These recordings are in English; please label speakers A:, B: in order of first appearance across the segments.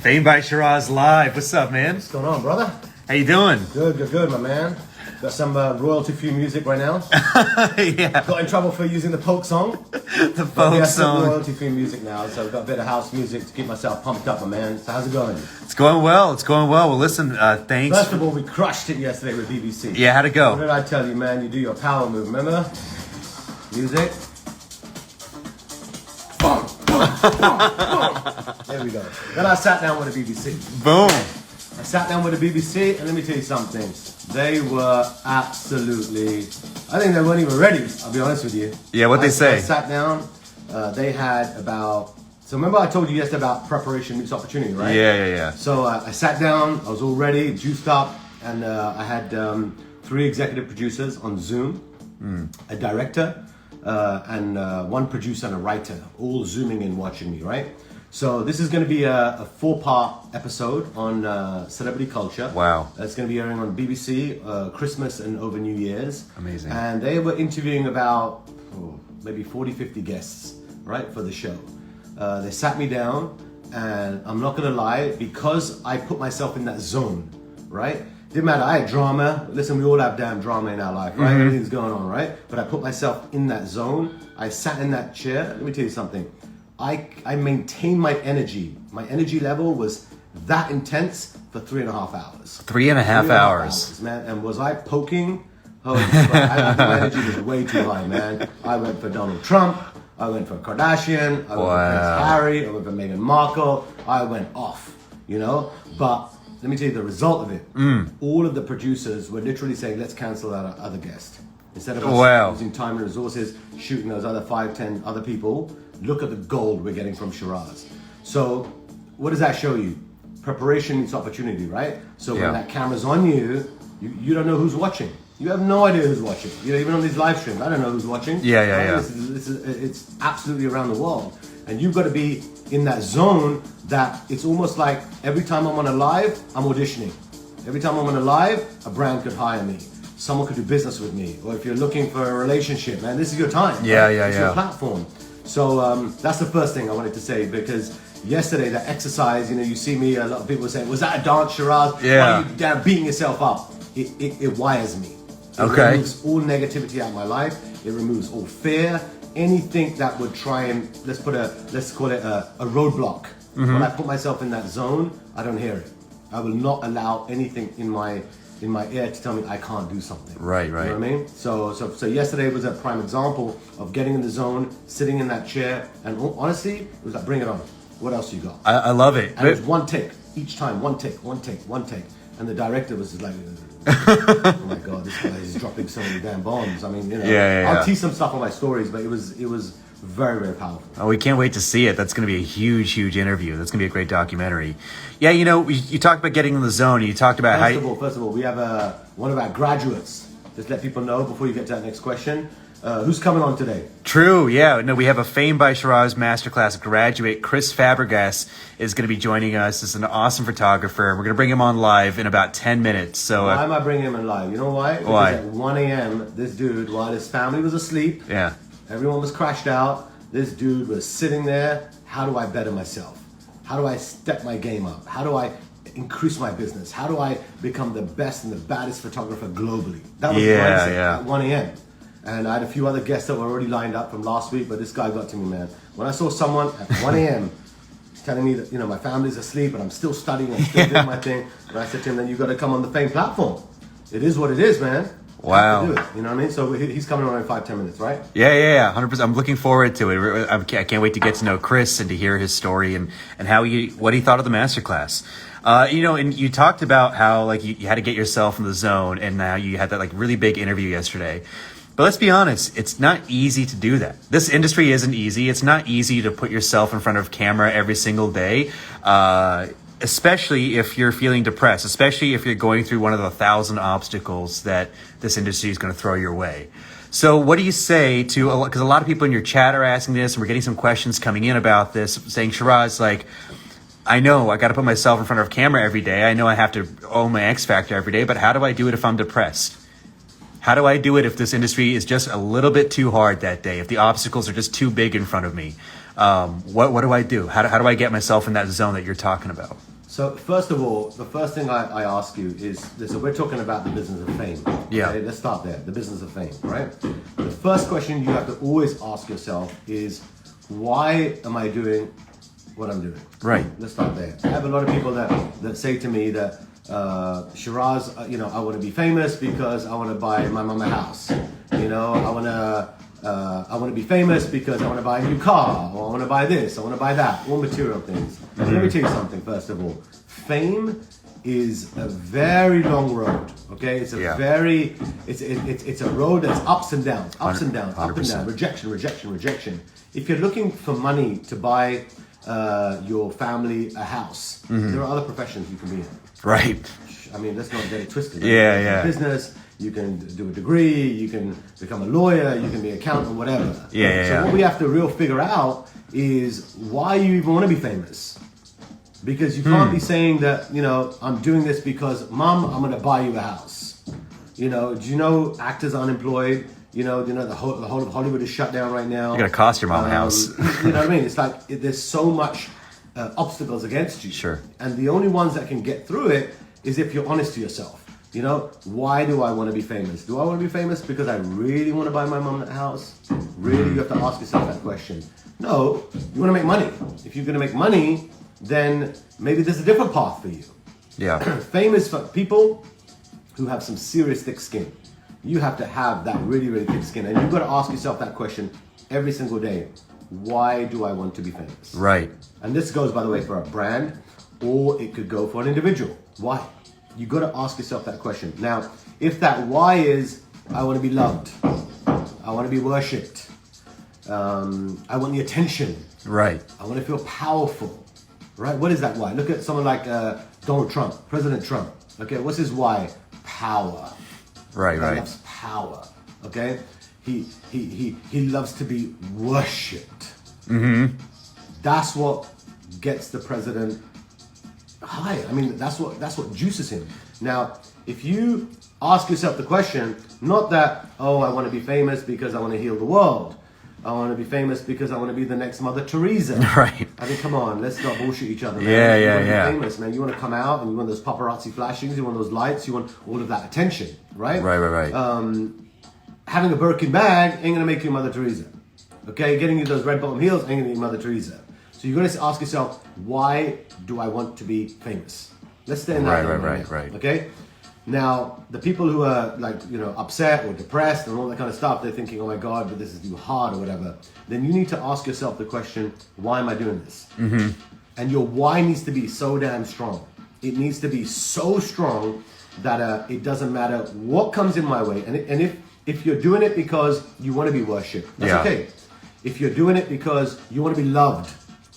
A: Fame by Sheeraz live. What's up, man?
B: What's going on, brother?
A: How you doing?
B: Good, my man. Got some royalty-free music right now.
A: Yeah.
B: Got in trouble for using the folk song.
A: The folk song.
B: Royalty-free music now, so I've got a bit of house music to keep myself pumped up, my man. So how's it going?
A: It's going well. Well, listen, thanks.
B: First of all, we crushed it yesterday with BBC.
A: Yeah, how'd it go?
B: What did I tell you, man? You do your power move, remember? Music. Boom, boom, boom, boom. There we go. Then I sat down with the BBC.
A: Boom.
B: I sat down with the BBC, and let me tell you something. They were absolutely, I think they weren't even ready, I'll be honest with you.
A: Yeah, what'd they say?
B: I sat down, they had about, so remember I told you yesterday about preparation meets opportunity, right?
A: Yeah.
B: So I sat down, I was all ready, juiced up, and I had 3 executive producers on Zoom, a director, and 1 producer and a writer, all zooming in watching me, right? So this is going to be a 4-part episode on celebrity culture.
A: Wow.
B: It's going to be airing on BBC, Christmas and over New Year's.
A: Amazing.
B: And they were interviewing about maybe 40, 50 guests, right, for the show. They sat me down, and I'm not going to lie, because I put myself in that zone, right? Didn't matter, I had drama. Listen, we all have damn drama in our life, right?
A: Mm-hmm.
B: Everything's going on, right? But I put myself in that zone. I sat in that chair. Let me tell you something. I maintained my energy. My energy level was that intense for 3.5 hours.
A: 3.5 hours.
B: Man. And was I poking? Oh, my energy was way too high, man. I went for Donald Trump. I went for Kardashian. I went for Prince Harry. I went for Meghan Markle. I went off, you know? But let me tell you the result of it. All of the producers were literally saying, let's cancel that other guest. Instead of us using time and resources, shooting those other 5, 10 other people, look at the gold we're getting from Sheeraz. So what does that show you? Preparation meets opportunity, right? So when that camera's on you, you don't know who's watching. You have no idea who's watching. You know, even on these live streams, I don't know who's watching.
A: Yeah.
B: It's absolutely around the world. And you've got to be in that zone that it's almost like every time I'm on a live, I'm auditioning. Every time I'm on a live, a brand could hire me. Someone could do business with me. Or if you're looking for a relationship, man, this is your time. It's your platform. So that's the first thing I wanted to say, because yesterday, that exercise, you know, you see me, a lot of people saying, was that a dance, Sheeraz?
A: Yeah.
B: Why are you damn beating yourself up? It wires me. It removes all negativity out of my life. It removes all fear. Anything that would try and, let's call it a roadblock. When I put myself in that zone, I don't hear it. I will not allow anything in my ear to tell me I can't do something.
A: Right.
B: You know what I mean? So yesterday was a prime example of getting in the zone, sitting in that chair, and honestly, it was like, bring it on. What else you got?
A: I love it.
B: And it was one take each time, one take. And the director was just like, oh my God, this guy is dropping so many damn bombs. I mean, you know, I'll tease some stuff on my stories, but it was very, very powerful.
A: Oh, we can't wait to see it. That's going to be a huge interview. That's going to be a great documentary. Yeah, you know, you talked about getting in the zone. You talked about
B: First of all, we have one of our graduates. Just let people know before you get to that next question. Who's coming on today?
A: True, yeah. No, we have a Fame by Sheeraz Masterclass graduate. Chris Fabregas is going to be joining us. He's an awesome photographer. We're going to bring him on live in about 10 minutes. So
B: why am I bringing him in live? You know why?
A: Why?
B: Because at 1 a.m., this dude, while his family was asleep, everyone was crashed out, this dude was sitting there. How do I better myself? How do I step my game up? How do I increase my business? How do I become the best and the baddest photographer globally? That was at 1 a.m. And I had a few other guests that were already lined up from last week, but this guy got to me, man. When I saw someone at 1 a.m. telling me that, you know, my family's asleep, but I'm still studying, I'm still doing my thing, and I said to him, then you got to come on the Fame platform. It is what it is, man.
A: Wow.
B: Do it, you know what I mean? So he's coming on in 5-10 minutes, right?
A: Yeah, 100%. I'm looking forward to it. I can't wait to get to know Chris and to hear his story and how what he thought of the masterclass. You know, and you talked about how like you had to get yourself in the zone, and now you had that like really big interview yesterday. But let's be honest, it's not easy to do that. This industry isn't easy. It's not easy to put yourself in front of camera every single day, especially if you're feeling depressed, especially if you're going through one of the 1,000 obstacles that this industry is going to throw your way. So what do you say to, because a lot of people in your chat are asking this, and we're getting some questions coming in about this, saying, Sheeraz, like, I know I got to put myself in front of camera every day. I know I have to own my X Factor every day, but how do I do it if I'm depressed? How do I do it if this industry is just a little bit too hard that day, if the obstacles are just too big in front of me? What do I do? How do I get myself in that zone that you're talking about?
B: So first of all, the first thing I ask you is, so we're talking about the business of fame.
A: Yeah.
B: Okay? Let's start there, the business of fame, right? The first question you have to always ask yourself is, why am I doing what I'm doing?
A: Right.
B: Let's start there. I have a lot of people that say to me that, Sheeraz, I want to be famous because I want to buy my mom a house. I want to be famous because I want to buy a new car, or I want to buy this, I want to buy that, all material things. So let me tell you something, first of all. Fame is a very long road, okay? It's it's a road that's ups and downs, up and down,
A: 100%.
B: rejection. If you're looking for money to buy your family a house, there are other professions you can be in.
A: Right.
B: I mean, let's not get it twisted.
A: Yeah.
B: Business, you can do a degree, you can become a lawyer, you can be an accountant, whatever. So what we have to figure out is why you even want to be famous. Because you can't be saying that, I'm doing this because, Mom, I'm going to buy you a house. Do you know actors are unemployed? The whole of Hollywood is shut down right now.
A: You're going to cost your mom a house.
B: You know what I mean? It's like there's so much obstacles against you.
A: Sure.
B: And the only ones that can get through it is if you're honest to yourself. Why do I want to be famous? Do I want to be famous because I really want to buy my mom a house? Really, you have to ask yourself that question. No, you want to make money. If you're going to make money, then maybe there's a different path for you.
A: Yeah.
B: Fame is for people who have some serious thick skin. You have to have that really, really thick skin. And you've got to ask yourself that question every single day. Why do I want to be famous?
A: Right.
B: And this goes, by the way, for a brand, or it could go for an individual. Why? You got to ask yourself that question. Now, if that why is, I want to be loved, I want to be worshipped, I want the attention,
A: Right.
B: I want to feel powerful, right? What is that why? Look at someone like Donald Trump, President Trump. Okay, what's his why? Power.
A: Right.
B: He loves power. Okay, he loves to be worshipped. That's what gets the president high. I mean, that's what juices him. Now, if you ask yourself the question, not that, I want to be famous because I want to heal the world. I want to be famous because I want to be the next Mother Teresa.
A: Right.
B: I mean, come on, let's not bullshit each other, man.
A: Yeah.
B: You want to be famous, man. You want to come out and you want those paparazzi flashings, you want those lights, you want all of that attention, right?
A: Right.
B: Having a Birkin bag ain't gonna make you Mother Teresa. Okay, getting you those red bottom heels ain't gonna make you Mother Teresa. So you gotta ask yourself, why do I want to be famous? Let's stay in that.
A: Right.
B: Okay. Now, the people who are upset or depressed and all that kind of stuff, they're thinking, oh my God, but this is too hard or whatever. Then you need to ask yourself the question, why am I doing this? And your why needs to be so damn strong. It needs to be so strong that it doesn't matter what comes in my way. And if you're doing it because you want to be worshipped, that's okay. If you're doing it because you want to be loved,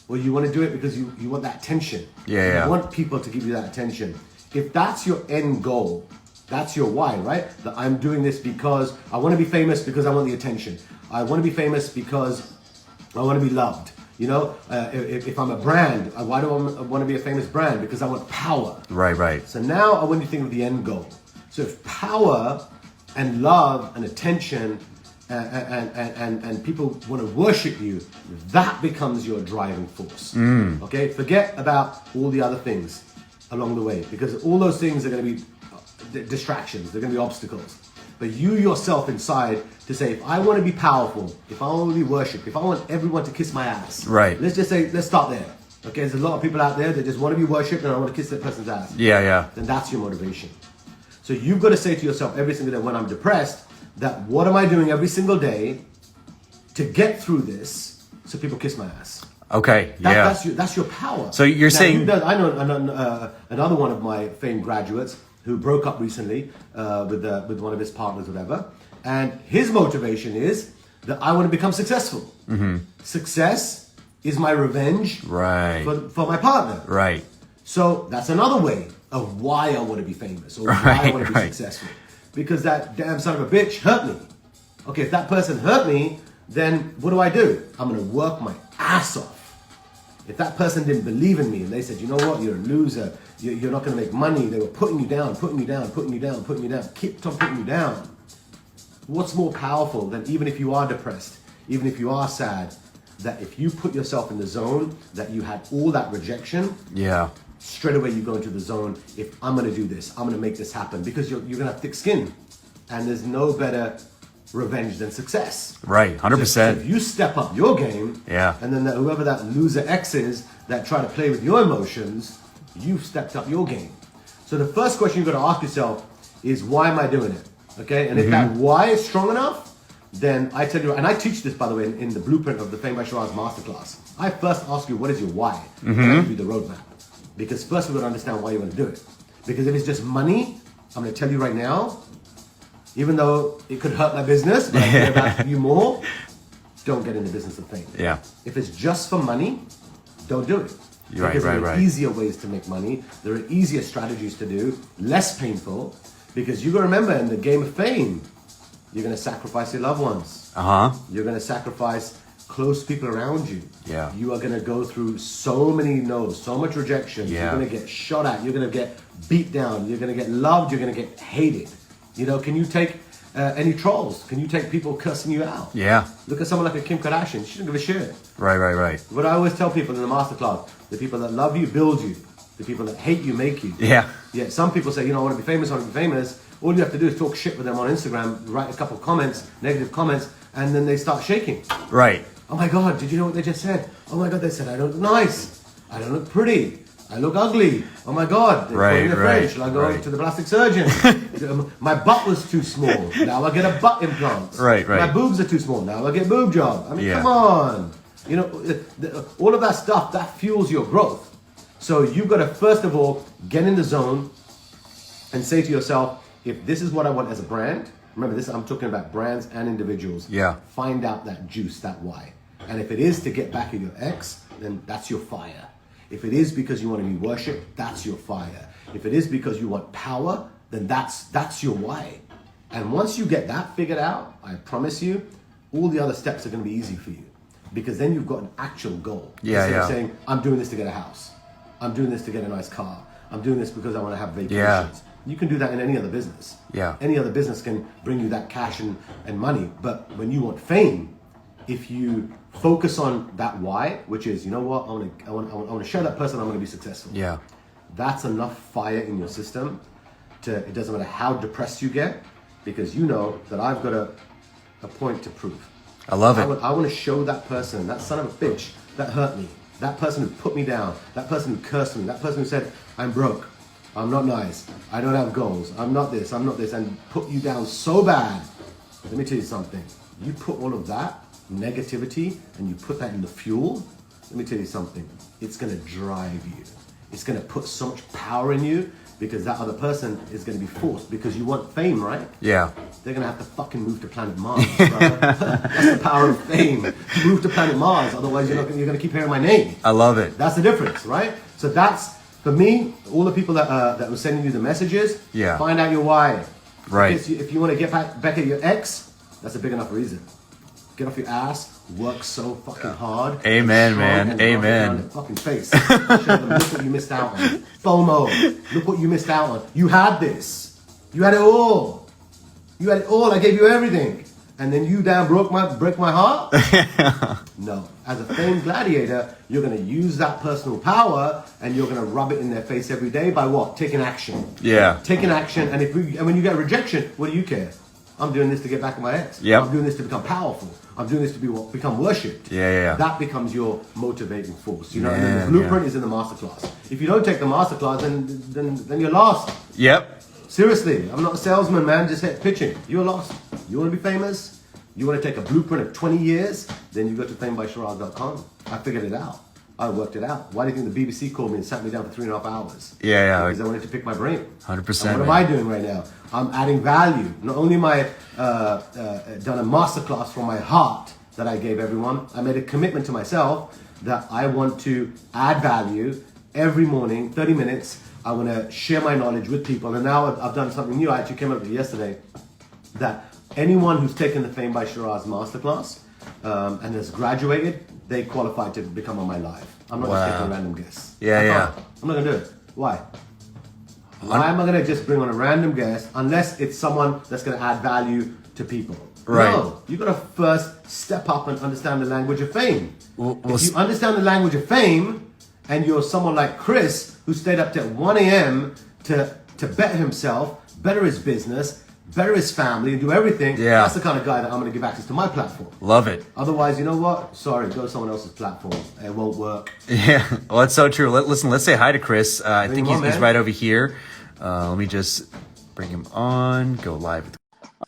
B: or you want to do it because you want that attention. You want people to give you that attention. If that's your end goal, that's your why, right? That I'm doing this because I want to be famous because I want the attention. I want to be famous because I want to be loved. If I'm a brand, why do I want to be a famous brand? Because I want power.
A: Right.
B: So now I want you to think of the end goal. So if power and love and attention and people want to worship you, that becomes your driving force. Okay, forget about all the other things along the way, because all those things are going to be distractions, they're going to be obstacles. But you yourself inside to say, if I want to be powerful, if I want to be worshipped, if I want everyone to kiss my ass,
A: right?
B: Let's start there. Okay, there's a lot of people out there that just want to be worshipped and I want to kiss that person's ass.
A: Yeah.
B: Then that's your motivation. So you've got to say to yourself every single day when I'm depressed, that what am I doing every single day to get through this so people kiss my ass?
A: Okay,
B: that's your power.
A: So you're saying...
B: I know another one of my famed graduates who broke up recently with one of his partners, whatever. And his motivation is that I want to become successful. Success is my revenge for my partner.
A: Right.
B: So that's another way of why I want to be famous or why I want to be successful. Because that damn son of a bitch hurt me. Okay, if that person hurt me, then what do? I'm going to work my ass off. If that person didn't believe in me and they said, you know what, you're a loser, you're not going to make money, they were putting you down, kept on putting you down. What's more powerful than, even if you are depressed, even if you are sad, that if you put yourself in the zone, that you had all that rejection,
A: Yeah.
B: straight away you go into the zone. If I'm going to do this, I'm going to make this happen, because you're going to have thick skin, and there's no better revenge than success.
A: Right. 100%.
B: So if you step up your game,
A: Yeah.
B: and then whoever that loser X is that try to play with your emotions, you've stepped up your game. So the first question you've got to ask yourself is, why am I doing it? Okay, and if that why is strong enough, then I tell you, and I teach this, by the way, in the blueprint of the Fame by Sheeraz masterclass. I first ask you, what is your why? And I give you the roadmap. Because first we've got to understand why you want to do it. Because if it's just money, I'm going to tell you right now, even though it could hurt my business, but I care about you more, don't get in the business of fame.
A: Yeah.
B: If it's just for money, don't do it.
A: Right,
B: Because there
A: right,
B: are
A: right.
B: easier ways to make money. There are easier strategies to do, less painful. Because you got to remember, in the game of fame, you're going to sacrifice your loved ones. You're going to sacrifice close people around you.
A: Yeah.
B: You are going to go through so many no's, so much rejection.
A: Yeah.
B: You're going to get shot at. You're going to get beat down. You're going to get loved. You're going to get hated. You know, can you take any trolls? Can you take people cursing you out?
A: Yeah.
B: Look at someone like a Kim Kardashian. She doesn't give a shit.
A: Right.
B: What I always tell people in the masterclass, the people that love you build you. The people that hate you make you.
A: Yeah.
B: Yeah, some people say, I want to be famous, I want to be famous. All you have to do is talk shit with them on Instagram, write a couple comments, negative comments, and then they start shaking.
A: Right.
B: Oh my God, did you know what they just said? Oh my God, they said I don't look nice. I don't look pretty. I look ugly. Oh my God. They're
A: Right,
B: calling me
A: right,
B: French. Shall I go
A: right.
B: to the plastic surgeon? My butt was too small. Now I get a butt implant.
A: Right.
B: My boobs are too small. Now I get boob job. I mean,
A: Yeah.
B: come on. All of that stuff, that fuels your growth. So you've got to, first of all, get in the zone and say to yourself, if this is what I want as a brand, remember this, I'm talking about brands and individuals.
A: Yeah.
B: Find out that juice, that why. And if it is to get back at your ex, then that's your fire. If it is because you want to be worshipped, that's your fire. If it is because you want power, then that's your why. And once you get that figured out, I promise you, all the other steps are going to be easy for you. Because then you've got an actual goal.
A: Yeah,
B: Instead of
A: yeah.
B: saying, I'm doing this to get a house. I'm doing this to get a nice car. I'm doing this because I want to have vacations.
A: Yeah.
B: You can do that in any other business.
A: Yeah.
B: Any other business can bring you that cash and money. But when you want fame, if you focus on that why, which is, you know what, I want to show that person I'm going to be successful.
A: Yeah.
B: That's enough fire in your system it doesn't matter how depressed you get, because you know that I've got a point to prove.
A: I love it.
B: I want to show that person, that son of a bitch that hurt me, that person who put me down, that person who cursed me, that person who said, I'm broke, I'm not nice, I don't have goals, I'm not this, and put you down so bad. Let me tell you something. You put all of that negativity and you put that in the fuel, let me tell you something. It's going to drive you. It's going to put so much power in you, because that other person is going to be forced, because you want fame, right?
A: Yeah.
B: They're going to have to fucking move to planet Mars, bro. That's the power of fame. Move to planet Mars, otherwise you're going to keep hearing my name.
A: I love it.
B: That's the difference, right? So that's, for me, all the people that were sending you the messages,
A: Yeah.
B: find out your why.
A: Right.
B: Because if you want to get back at your ex, that's a big enough reason. Get off your ass, work so fucking hard.
A: Amen,
B: strong,
A: man.
B: and rub it
A: Amen.
B: down their fucking face. Show them, look what you missed out on. FOMO, look what you missed out on. You had this. You had it all. You had it all. I gave you everything. And then you break my heart? No. As a famed gladiator, you're going to use that personal power and you're going to rub it in their face every day by what? Taking action.
A: Yeah.
B: Taking action. And when you get rejection, what do you care? I'm doing this to get back at my ex.
A: Yep.
B: I'm doing this to become powerful. I'm doing this to become worshipped.
A: Yeah.
B: That becomes your motivating force. And then
A: Yeah,
B: the blueprint is in the masterclass. If you don't take the masterclass, then you're lost.
A: Yep.
B: Seriously, I'm not a salesman, man. Just hit pitching. You're lost. You want to be famous? You want to take a blueprint of 20 years? Then you go to famebysheeraz.com. I figured it out. I worked it out. Why do you think the BBC called me and sat me down for 3.5 hours?
A: Yeah.
B: Because I wanted to pick my brain.
A: 100%.
B: And what am I doing right now? I'm adding value. Not only am I done a masterclass from my heart that I gave everyone, I made a commitment to myself that I want to add value every morning, 30 minutes. I want to share my knowledge with people. And now I've done something new. I actually came up with it yesterday, that anyone who's taken the Fame by Sheeraz masterclass and has graduated, they qualify to become on my live. I'm not just taking random guests.
A: Yeah.
B: I'm not going to do it. Why? Why am I going to just bring on a random guest unless it's someone that's going to add value to people?
A: Right.
B: No, you got to first step up and understand the language of fame.
A: Well,
B: If you understand the language of fame, and you're someone like Chris who stayed up till 1 a.m. to better himself, better his business, better his family, and do everything,
A: Yeah.
B: that's the kind of guy that I'm going to give access to my platform.
A: Love it.
B: Otherwise, you know what? Sorry, go to someone else's platform. It won't work.
A: Yeah, well, that's so true. Listen, let's say hi to Chris. I think
B: him on,
A: he's
B: man.
A: right over here. Let me just bring him on. Go live.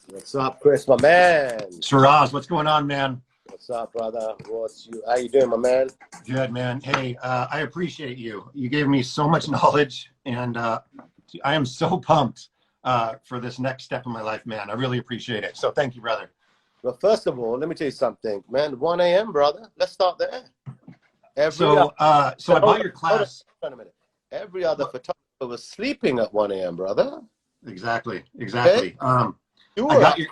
B: What's up, Chris, my man?
C: Sheeraz, what's going on, man?
B: What's up, brother? How you doing, my man?
C: Good, man. Hey, I appreciate you. You gave me so much knowledge, and I am so pumped for this next step in my life, man. I really appreciate it. So thank you, brother.
B: Well, first of all, let me tell you something, man. 1 a.m., brother. Let's start there.
C: So I bought your class.
B: Hold on a minute. Every other photographer was sleeping at 1 a.m., brother.
C: Exactly.
B: Okay? You
C: I
B: were
C: got
B: up.
C: your.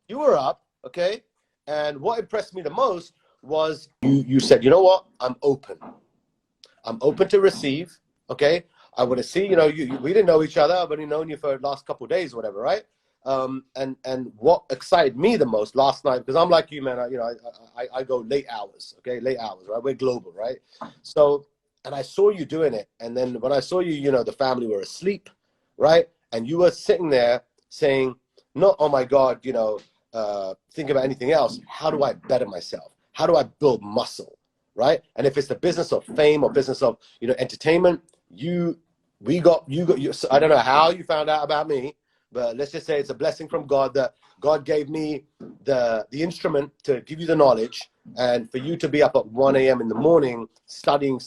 B: You were up, okay? And what impressed me the most was you said, you know what? I'm open. I'm open to receive, okay? I want to see, you know, we didn't know each other. I've only known you for the last couple of days or whatever, right? And what excited me the most last night, because I'm like you, man, I go late hours, okay? Late hours, right? We're global, right? So, and I saw you doing it. And then when I saw you, you know, the family were asleep, right? And you were sitting there saying, not, oh my God, you know, think about anything else. How do I better myself? How do I build muscle, right? And if it's the business of fame or business of, you know, entertainment, you. So I don't know how you found out about me, but let's just say it's a blessing from God that God gave me the instrument to give you the knowledge, and for you to be up at 1 a.m. in the morning studying.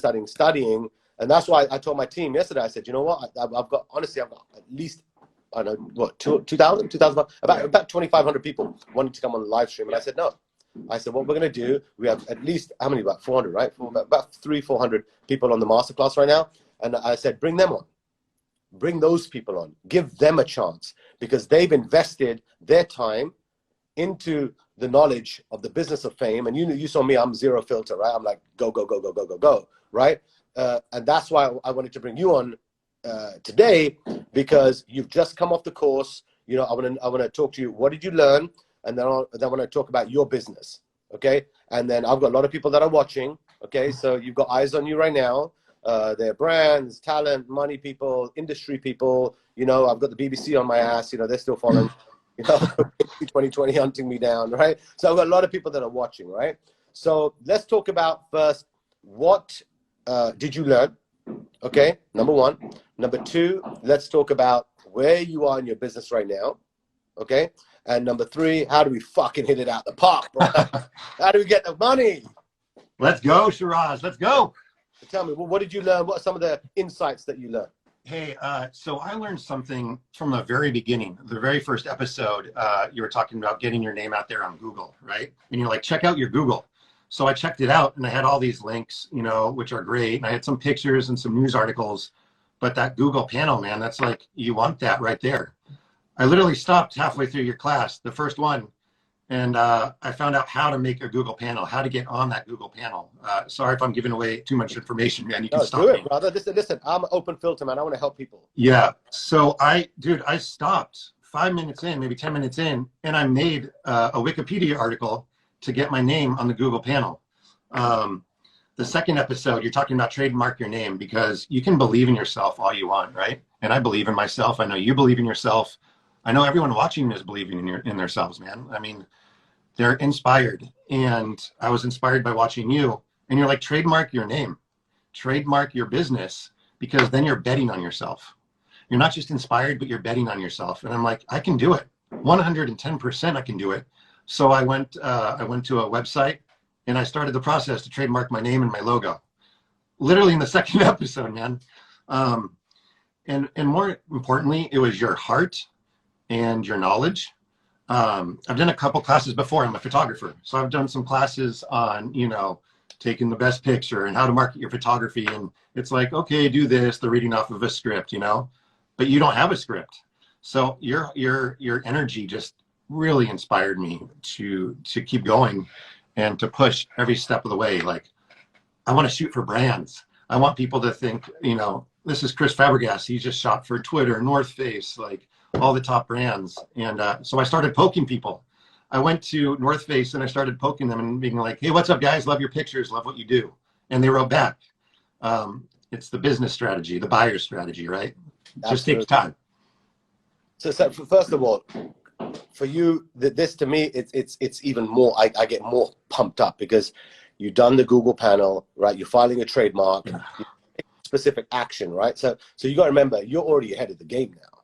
B: And that's why I told my team yesterday, I said, you know what? I've got at least, I don't know, what, 2,000, about 2,500 people wanting to come on the live stream. And I said, no. I said, what we're going to do, we have at least, how many, about 400, right? About 400 people on the masterclass right now. And I said, bring them on. Bring those people on. Give them a chance, because they've invested their time into the knowledge of the business of fame. And you saw me, I'm zero filter, right? I'm like, go, right? And that's why I wanted to bring you on today, because you've just come off the course. You know, I want to talk to you. What did you learn? And then I want to talk about your business. Okay. And then I've got a lot of people that are watching. Okay. So you've got eyes on you right now. They're brands, talent, money people, industry people. You know, I've got the BBC on my ass. You know, they're still following, you know, 2020 hunting me down. Right. So I've got a lot of people that are watching. Right. So let's talk about first, what did you learn? Okay, number one. Number two, let's talk about where you are in your business right now. Okay, and number three, how do we fucking hit it out the park, bro? How do we get the money?
C: Let's go, Sheeraz. Let's go.
B: So tell me, well, what did you learn? What are some of the insights that you learned?
C: Hey, so I learned something from the very beginning. The very first episode, you were talking about getting your name out there on Google, right? And you're like, check out your Google. So I checked it out, and I had all these links, you know, which are great. And I had some pictures and some news articles. But that Google panel, man, that's like, you want that right there. I literally stopped halfway through your class, the first one, and I found out how to make a Google panel, how to get on that Google panel. Sorry if I'm giving away too much information, man. You can stop
B: do it,
C: me.
B: brother. Listen, I'm an open filter, man. I want to help people.
C: Yeah. So I stopped 5 minutes in, maybe 10 minutes in, and I made a Wikipedia article to get my name on the Google panel. The second episode, you're talking about trademark your name, because you can believe in yourself all you want, right? And I believe in myself. I know you believe in yourself. I know everyone watching is believing in themselves, man. I mean, they're inspired, and I was inspired by watching you. And you're like, trademark your name, trademark your business, because then you're betting on yourself. You're not just inspired, but you're betting on yourself. And I'm like, I can do it. 110% I can do it. So I went to a website, and I started the process to trademark my name and my logo. Literally in the second episode, man. And more importantly, it was your heart and your knowledge. I've done a couple classes before. I'm a photographer. So I've done some classes on, you know, taking the best picture and how to market your photography. And it's like, okay, do this. They're reading off of a script, you know, but you don't have a script. So your energy just really inspired me to keep going and to push every step of the way. Like, I want to shoot for brands. I want people to think, you know, this is Chris Fabregas. He just shot for Twitter, North Face, like all the top brands. And so I started poking people. I went to North Face and I started poking them and being like, hey, what's up, guys? Love your pictures. Love what you do. And they wrote back. It's the business strategy, the buyer strategy, right? Just takes time.
B: So first of all, for you, this to me, it's even more. I get more pumped up because you've done the Google panel, right? You're filing a trademark, specific action, right? So you got to remember, you're already ahead of the game now.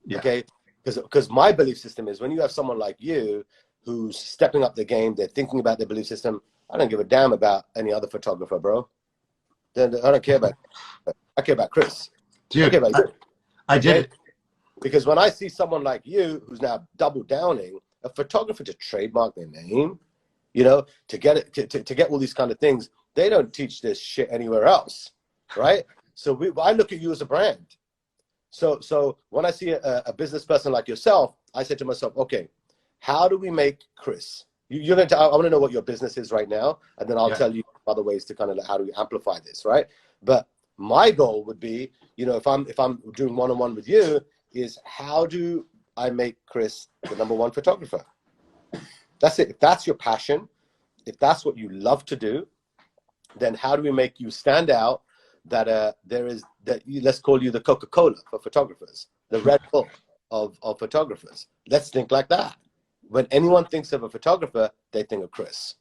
C: Yeah.
B: Okay, because my belief system is when you have someone like you who's stepping up the game, they're thinking about their belief system. I don't give a damn about any other photographer, bro. I don't care about. I care about Chris.
C: Dude,
B: I care about you.
C: I did it.
B: Because when I see someone like you who's now double downing, a photographer to trademark their name, you know, to get it, to get all these kind of things, they don't teach this shit anywhere else, right? So I look at you as a brand. So when I see a business person like yourself, I say to myself, okay, how do we make Chris? I want to know what your business is right now, and then I'll tell you other ways to kind of how do we amplify this, right? But my goal would be, you know, if I'm doing one-on-one with you, is how do I make Chris the #1 photographer? That's it. If that's your passion, if that's what you love to do, then how do we make you stand out? That let's call you the Coca-Cola for photographers, the Red Bull of photographers. Let's think like that. When anyone thinks of a photographer, they think of Chris.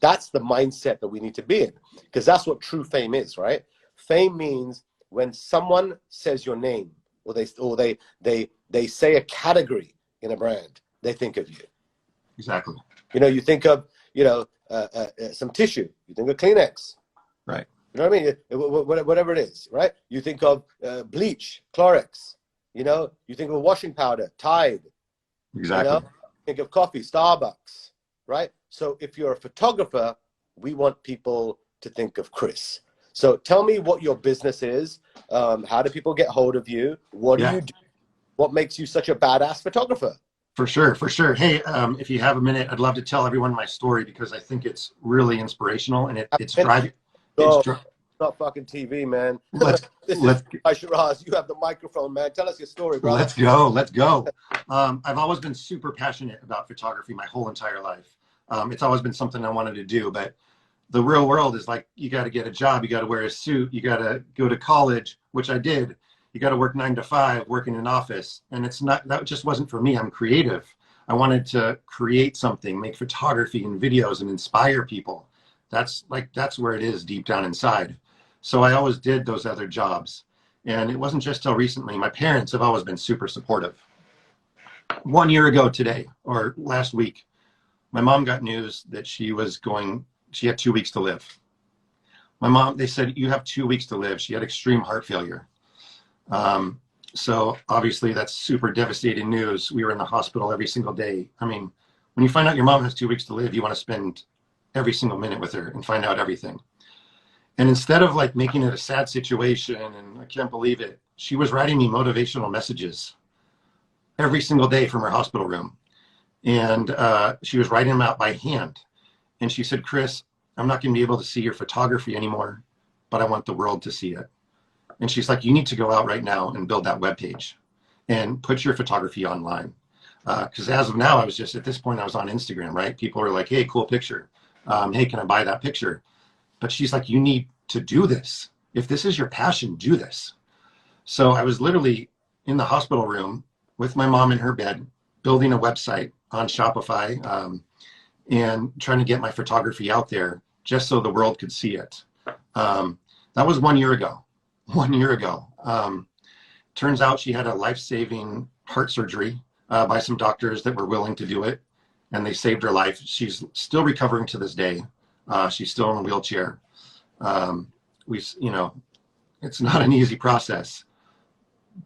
B: That's the mindset that we need to be in, because that's what true fame is, right? Fame means when someone says your name, or they say a category in a brand, they think of you.
C: Exactly.
B: You know, you think of, you know, some tissue, you think of Kleenex.
C: Right.
B: You know what I mean? Whatever it is, right? You think of bleach, Clorox. You know, you think of washing powder, Tide.
C: Exactly.
B: You know? Think of coffee, Starbucks, right? So if you're a photographer, we want people to think of Chris. So tell me what your business is. How do people get hold of you? What do you do? What makes you such a badass photographer?
C: For sure, for sure. Hey, if you have a minute, I'd love to tell everyone my story because I think it's really inspirational and it's driving.
B: It's not fucking TV, man.
C: Let's
B: Sheeraz, you have the microphone, man. Tell us your story, bro.
C: Let's go. I've always been super passionate about photography my whole entire life. It's always been something I wanted to do, but the real world is like, you got to get a job, you got to wear a suit, you got to go to college, which I did. You got to work 9 to 5, work in an office. And that just wasn't for me. I'm creative. I wanted to create something, make photography and videos and inspire people. That's where it is deep down inside. So I always did those other jobs. And it wasn't just till recently. My parents have always been super supportive. 1 year ago today, or last week, my mom got news that she had 2 weeks to live. My mom, they said, you have 2 weeks to live. She had extreme heart failure. So obviously that's super devastating news. We were in the hospital every single day. I mean, when you find out your mom has 2 weeks to live, you want to spend every single minute with her and find out everything. And instead of like making it a sad situation and I can't believe it, she was writing me motivational messages every single day from her hospital room. And she was writing them out by hand. And she said, Chris, I'm not going to be able to see your photography anymore, but I want the world to see it. And she's like, you need to go out right now and build that webpage and put your photography online. Because as of now, at this point, I was on Instagram, right? People are like, hey, cool picture. Hey, can I buy that picture? But she's like, you need to do this. If this is your passion, do this. So I was literally in the hospital room with my mom in her bed, building a website on Shopify and trying to get my photography out there just so the world could see it. That was 1 year ago. 1 year ago. Turns out she had a life-saving heart surgery by some doctors that were willing to do it, and they saved her life. She's still recovering to this day. She's still in a wheelchair. It's not an easy process.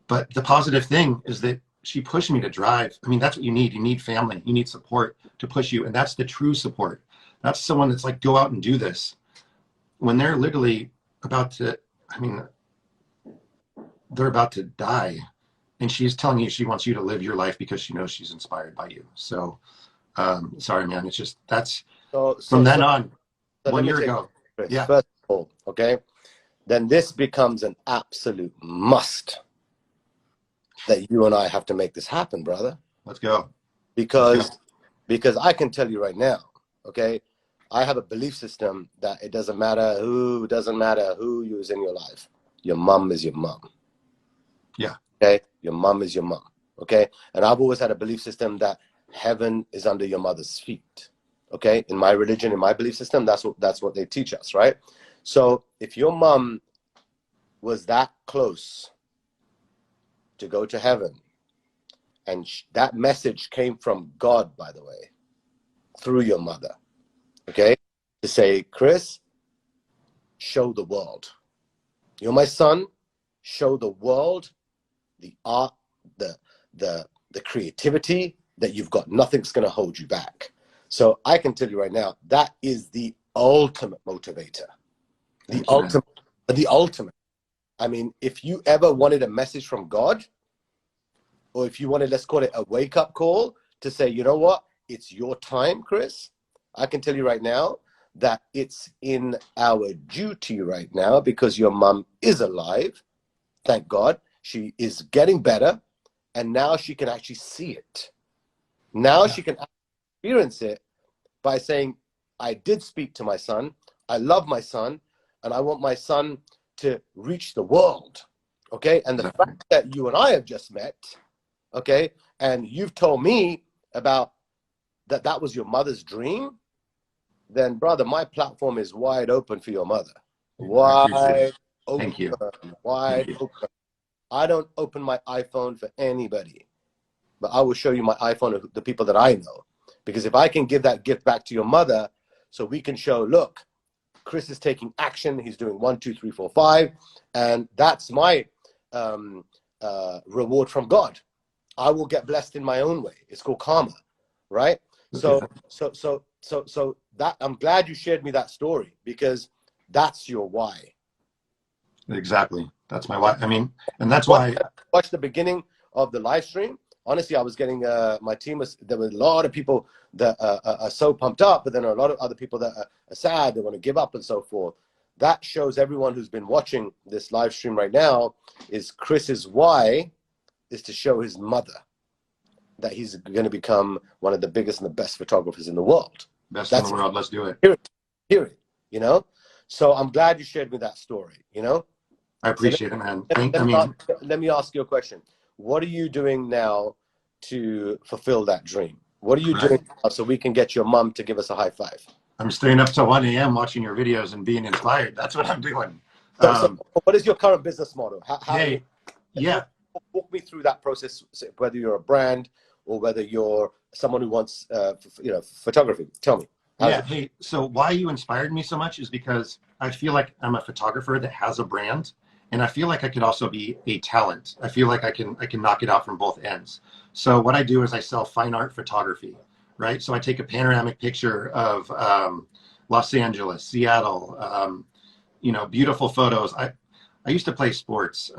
C: But the positive thing is that she pushed me to drive. I mean, that's what you need. You need family. You need support to push you, and that's the true support. That's someone that's like, go out and do this. When they're literally about to, they're about to die, and she's telling you she wants you to live your life because she knows she's inspired by you. So, sorry, man. It's just from then on, 1 year ago. Yeah.
B: First of all, okay, then this becomes an absolute must that you and I have to make this happen, brother.
C: Let's go.
B: Because Because I can tell you right now, okay, I have a belief system that it doesn't matter who is in your life. Your mom is your mom.
C: Yeah.
B: Okay? Your mom is your mom. Okay? And I've always had a belief system that heaven is under your mother's feet. Okay? In my religion, in my belief system, that's what they teach us, right? So if your mom was that close to go to heaven, and that message came from God, by the way, through your mother, okay, to say, Chris, show the world. You're my son. Show the world the art, the creativity that you've got. Nothing's going to hold you back. So I can tell you right now, that is the ultimate motivator. The ultimate. I mean, if you ever wanted a message from God, or if you wanted, let's call it a wake-up call to say, you know what, it's your time, Chris. I can tell you right now that it's in our duty right now, because your mom is alive. Thank God. She is getting better. And now she can actually see it. Now she can experience it by saying, I did speak to my son. I love my son. And I want my son to reach the world. Okay. And the fact that you and I have just met, okay, and you've told me about that was your mother's dream, then brother, my platform is wide open for your mother. Wide open.
C: Thank you.
B: Wide open. I don't open my iPhone for anybody, but I will show you my iPhone of the people that I know. Because if I can give that gift back to your mother, so we can show, look, Chris is taking action. He's doing 1, 2, 3, 4, 5. And that's my reward from God. I will get blessed in my own way. It's called karma, right? So that, I'm glad you shared me that story, because that's your why.
C: Exactly. That's my why. I mean, and that's why.
B: Watch the beginning of the live stream. Honestly, I was getting my team there were a lot of people that are so pumped up, but then a lot of other people that are sad, they want to give up and so forth. That shows everyone who's been watching this live stream right now is Chris's why is to show his mother that he's going to become one of the biggest and the best photographers in the world.
C: Best in the world. Let's do it.
B: Hear it, you know? So I'm glad you shared me that story, you know?
C: I appreciate it, man.
B: Let me ask you a question. What are you doing now to fulfill that dream? What are you doing now so we can get your mom to give us a high five?
C: I'm staying up till 1 a.m. watching your videos and being inspired. That's what I'm doing.
B: So what is your current business model? Walk me through that process, whether you're a brand or whether you're someone who wants photography. Tell me.
C: Hey, so why you inspired me so much is because I feel like I'm a photographer that has a brand, and I feel like I could also be a talent. I feel like I can knock it out from both ends. So what I do is I sell fine art photography, right? So I take a panoramic picture of Los Angeles, Seattle, beautiful photos. I used to play sports,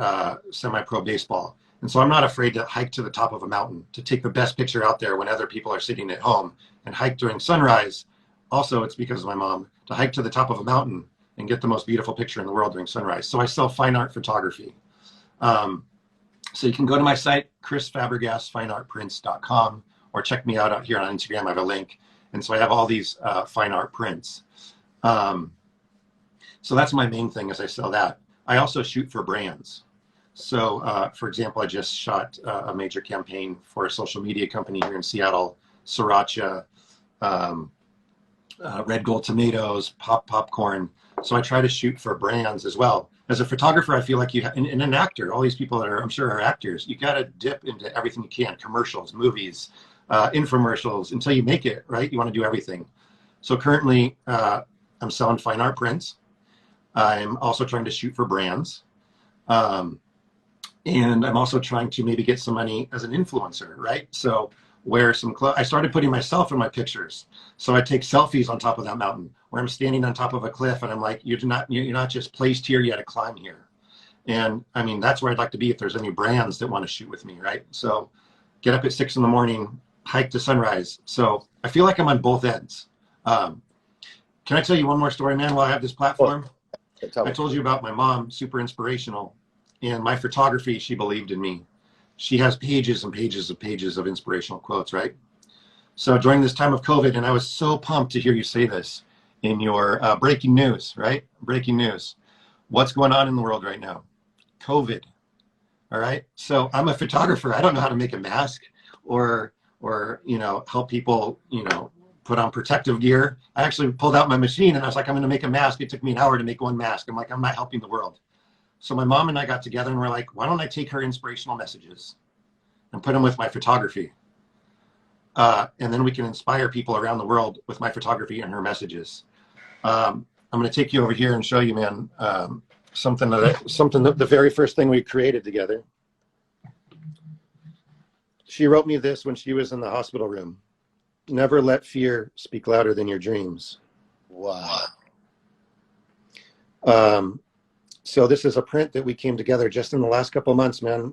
C: semi-pro baseball. And so I'm not afraid to hike to the top of a mountain to take the best picture out there when other people are sitting at home, and hike during sunrise. Also, it's because of my mom, to hike to the top of a mountain and get the most beautiful picture in the world during sunrise. So I sell fine art photography. So you can go to my site, chrisfabregasfineartprints.com, or check me out here on Instagram. I have a link. And so I have all these fine art prints. So that's my main thing, is I sell that. I also shoot for brands. So, for example, I just shot a major campaign for a social media company here in Seattle, Sriracha, Red Gold Tomatoes, popcorn. So I try to shoot for brands as well. As a photographer, I feel like and an actor, all these people that I'm sure are actors, you got to dip into everything you can, commercials, movies, infomercials, until you make it, right? You want to do everything. So currently, I'm selling fine art prints. I'm also trying to shoot for brands. And I'm also trying to maybe get some money as an influencer, right? So wear some clothes. I started putting myself in my pictures. So I take selfies on top of that mountain, where I'm standing on top of a cliff, and I'm like, you're not just placed here, you got to climb here. And I mean, that's where I'd like to be if there's any brands that want to shoot with me, right? So get up at 6 a.m, hike to sunrise. So I feel like I'm on both ends. Can I tell you one more story, man, while I have this platform? I told you about my mom, super inspirational. And my photography, she believed in me. She has pages and pages of inspirational quotes, right? So during this time of COVID, and I was so pumped to hear you say this in your breaking news, right? Breaking news. What's going on in the world right now? COVID. All right. So I'm a photographer. I don't know how to make a mask or help people, put on protective gear. I actually pulled out my machine and I was like, I'm going to make a mask. It took me an hour to make one mask. I'm like, I'm not helping the world. So my mom and I got together and we're like, why don't I take her inspirational messages and put them with my photography? And then we can inspire people around the world with my photography and her messages. I'm going to take you over here and show you, man, something that the very first thing we created together. She wrote me this when she was in the hospital room. Never let fear speak louder than your dreams.
B: Wow.
C: So this is a print that we came together just in the last couple of months, man,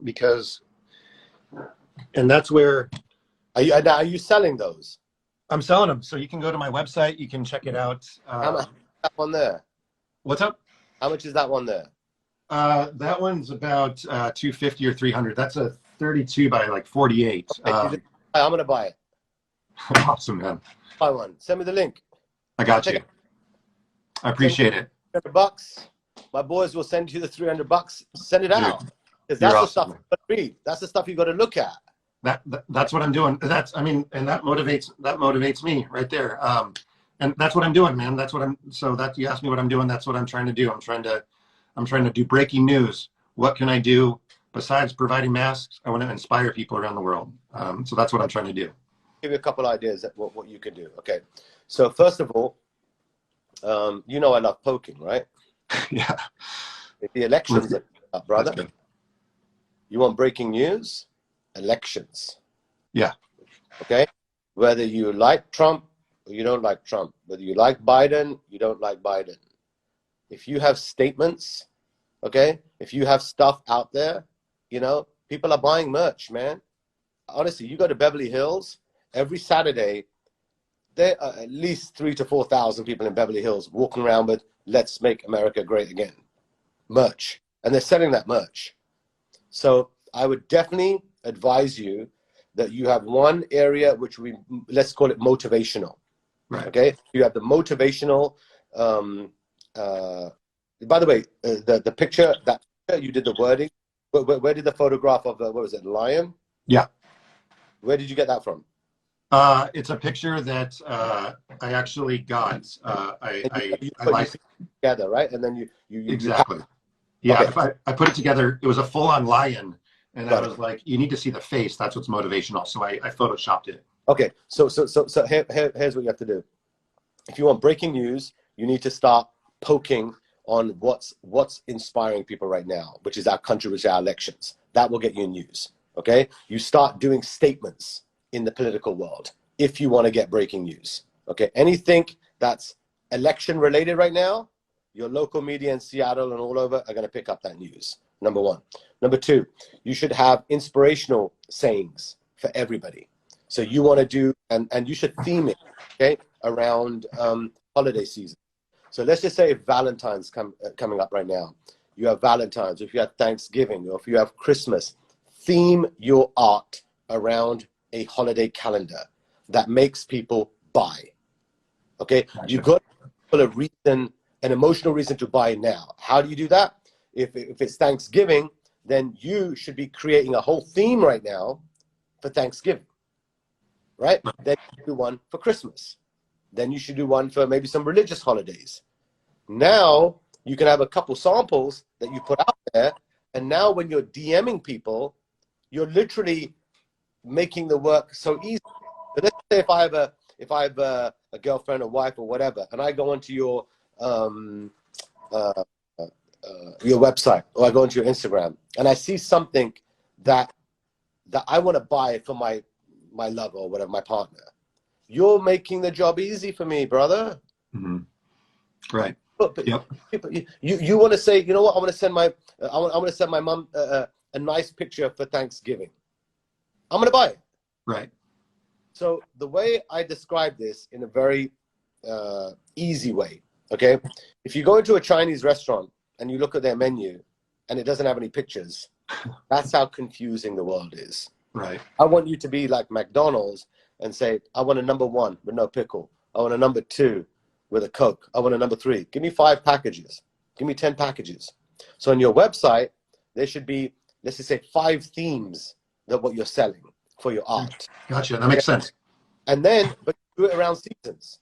C: and that's where.
B: Are you selling those?
C: I'm selling them. So you can go to my website. You can check it out.
B: How much is that one there?
C: What's up?
B: How much is that one there?
C: That one's about 250 or 300. That's a 32 by like 48.
B: Okay, I'm going to buy it.
C: Awesome, man.
B: Buy one. Send me the link.
C: I got you. I appreciate it.
B: $300. My boys will send you the $300. Send it out. Because that's the stuff you got to read. That's the stuff you got to look at.
C: That's what I'm doing. And that motivates me right there. And that's what I'm doing, man. So that you asked me what I'm doing. That's what I'm trying to do. I'm trying to do breaking news. What can I do besides providing masks? I want to inspire people around the world. So that's what I'm trying to do.
B: Give you a couple ideas at what you can do. Okay. So first of all, I love poking, right?
C: Yeah.
B: If the elections are up, brother, you want breaking news? Elections.
C: Yeah.
B: Okay. Whether you like Trump or you don't like Trump, whether you like Biden, you don't like Biden. If you have statements, okay, if you have stuff out there, people are buying merch, man. Honestly, you go to Beverly Hills, every Saturday, there are at least 3,000 to 4,000 people in Beverly Hills walking around with "Let's Make America Great Again" merch, and they're selling that merch. So I would definitely advise you that you have one area which let's call it motivational.
C: Right.
B: Okay. You have the motivational. By the way, the picture that you did the wording. Where did the photograph of what was it, lion?
C: Yeah.
B: Where did you get that from?
C: It's a picture that I actually got. I like
B: together, right? And then you
C: exactly. Yeah.
B: Okay.
C: I put it together. It was a full-on lion. And I was like, you need to see the face. That's what's motivational. So I photoshopped it.
B: Okay. So here's what you have to do. If you want breaking news, you need to start poking on what's inspiring people right now, which is our country, which is our elections. That will get you news. Okay. You start doing statements in the political world if you want to get breaking news. Okay. Anything that's election related right now, your local media in Seattle and all over are going to pick up that news. Number one. Number two, you should have inspirational sayings for everybody. So you want to do, and you should theme it, okay, around holiday season. So let's just say if Valentine's coming up right now, you have Valentine's, if you have Thanksgiving, or if you have Christmas, theme your art around a holiday calendar that makes people buy. Okay, gotcha. You've got a reason, an emotional reason to buy now. How do you do that? If it's Thanksgiving, then you should be creating a whole theme right now for Thanksgiving, right? Then you should do one for Christmas. Then you should do one for maybe some religious holidays. Now you can have a couple samples that you put out there, and now when you're DMing people, you're literally making the work so easy. But let's say if I have a girlfriend or wife or whatever, and I go onto your website, or I go into your Instagram, and I see something that I want to buy for my lover or whatever, my partner. You're making the job easy for me, brother.
C: Mm-hmm. Right.
B: But
C: yep.
B: You want to say, you know what? I want to send my mom a nice picture for Thanksgiving. I'm gonna buy it.
C: Right.
B: So the way I describe this in a very easy way, okay? If you go into a Chinese restaurant and you look at their menu and it doesn't have any pictures, that's how confusing the world is.
C: Right.
B: I want you to be like McDonald's and say, I want a number 1 with no pickle. I want a number 2 with a Coke. I want a number 3. Give me 5 packages. Give me 10 packages. So on your website, there should be, let's just say, 5 themes that what you're selling for your art.
C: Gotcha. That makes sense.
B: And then, but do it around seasons